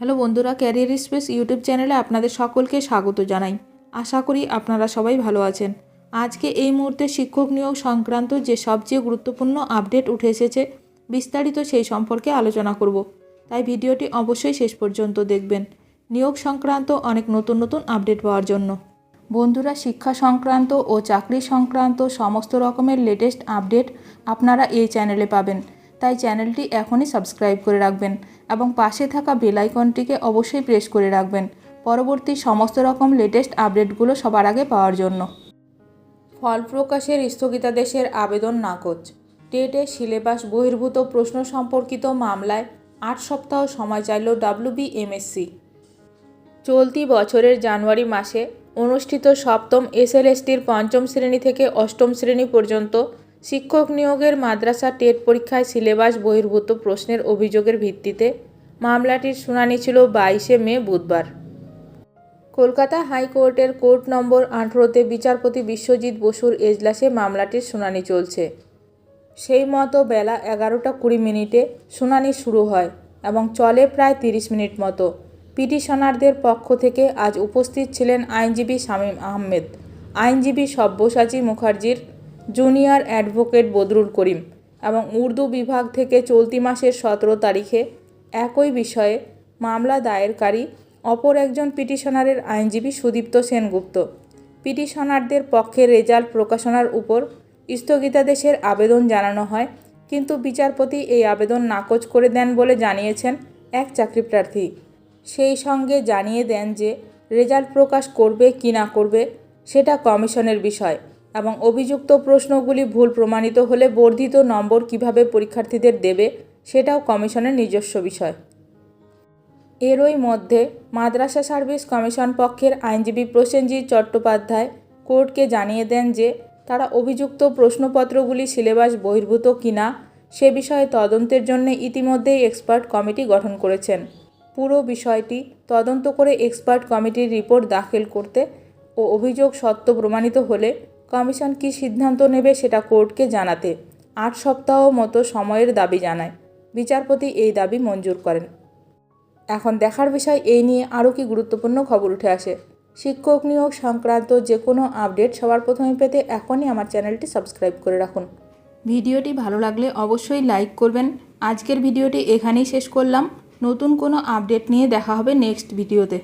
Hello বন্ধুরা, career space YouTube চ্যানেলে আপনাদের সকলকে স্বাগত জানাই। আশা করি আপনারা সবাই ভালো আছেন। আজকে এই মুহূর্তে শিক্ষক নিয়োগ সংক্রান্ত যে সবচেয়ে গুরুত্বপূর্ণ আপডেট উঠে এসেছে, বিস্তারিত সেই সম্পর্কে আলোচনা করব। তাই ভিডিওটি অবশ্যই শেষ পর্যন্ত দেখবেন নিয়োগ সংক্রান্ত অনেক নতুন নতুন আপডেট পাওয়ার জন্য। বন্ধুরা, শিক্ষা সংক্রান্ত ও চাকরি সংক্রান্ত সমস্ত রকমের লেটেস্ট আপডেট আপনারা এই চ্যানেলে পাবেন। তাই চ্যানেলটি এখনই সাবস্ক্রাইব করে রাখবেন এবং পাশে থাকা বেল আইকনটিকে অবশ্যই প্রেস করে রাখবেন পরবর্তী সমস্ত রকম লেটেস্ট আপডেটগুলো সবার আগে পাওয়ার জন্য। ফল প্রকাশের স্থগিতাদেশের আবেদন নাকচ। টেটে সিলেবাস বহির্ভূত প্রশ্ন সম্পর্কিত মামলায় 8 সপ্তাহ সময় চাইল WBMSC। চলতি বছরের জানুয়ারি মাসে অনুষ্ঠিত সপ্তম SLSTর পঞ্চম শ্রেণী থেকে অষ্টম শ্রেণী পর্যন্ত শিক্ষক নিয়োগের মাদ্রাসা টেট পরীক্ষায় সিলেবাস বহির্ভূত প্রশ্নের অভিযোগের ভিত্তিতে মামলাটির শুনানি ছিল 22শে মে বুধবার। কলকাতা হাইকোর্টের কোর্ট নম্বর 18তে বিচারপতি বিশ্বজিৎ বসুর এজলাসে মামলাটির শুনানি চলছে। সেই মতো বেলা 11টা 20 মিনিটে শুনানি শুরু হয় এবং চলে প্রায় 30 মিনিট মতো। পিটিশনারদের পক্ষ থেকে আজ উপস্থিত ছিলেন আইনজীবী শামীম আহমেদ, আইনজীবী সব্যসাচী মুখার্জির, জুনিয়র অ্যাডভোকেট বদরুল করিম এবং উর্দু বিভাগ থেকে চলতি মাসের 17 তারিখে একই বিষয়ে মামলা দায়েরকারী অপর একজন পিটিশনারের আইনজীবী সুদীপ্ত সেনগুপ্ত। পিটিশনারদের পক্ষে রেজাল্ট প্রকাশনার উপর স্থগিতাদেশের আবেদন জানানো হয়, কিন্তু বিচারপতি এই আবেদন নাকচ করে দেন বলে জানিয়েছেন এক চাকরিপ্রার্থী। সেই সঙ্গে জানিয়ে দেন যে রেজাল্ট প্রকাশ করবে কি না করবে সেটা কমিশনের বিষয় এবং অভিযুক্ত প্রশ্নগুলি ভুল প্রমাণিত হলে বর্ধিত নম্বর কিভাবে পরীক্ষার্থীদের দেবে সেটাও কমিশনের নিজস্ব বিষয়। এরই মধ্যে মাদ্রাসা সার্ভিস কমিশন পক্ষের আইনজীবী প্রসেনজিৎ চট্টোপাধ্যায় কোর্টকে জানিয়ে দেন যে তারা অভিযুক্ত প্রশ্নপত্রগুলি সিলেবাস বহির্ভূত কিনা সে বিষয়ে তদন্তের জন্য ইতিমধ্যেই এক্সপার্ট কমিটি গঠন করেছেন। পুরো বিষয়টি তদন্ত করে এক্সপার্ট কমিটির রিপোর্ট দাখিল করতে ও অভিযোগ সত্য প্রমাণিত হলে কমিশন কী সিদ্ধান্ত নেবে সেটা কোর্টকে জানাতে 8 সপ্তাহ মতো সময়ের দাবি জানায়। বিচারপতি এই দাবি মঞ্জুর করেন। এখন দেখার বিষয় এই নিয়ে আরও কি গুরুত্বপূর্ণ খবর উঠে আসে। শিক্ষক নিয়োগ সংক্রান্ত যে কোনো আপডেট সবার প্রথমে পেতে এখনই আমার চ্যানেলটি সাবস্ক্রাইব করে রাখুন। ভিডিওটি ভালো লাগলে অবশ্যই লাইক করবেন। আজকের ভিডিওটি এখানেই শেষ করলাম। নতুন কোনো আপডেট নিয়ে দেখা হবে নেক্সট ভিডিওতে।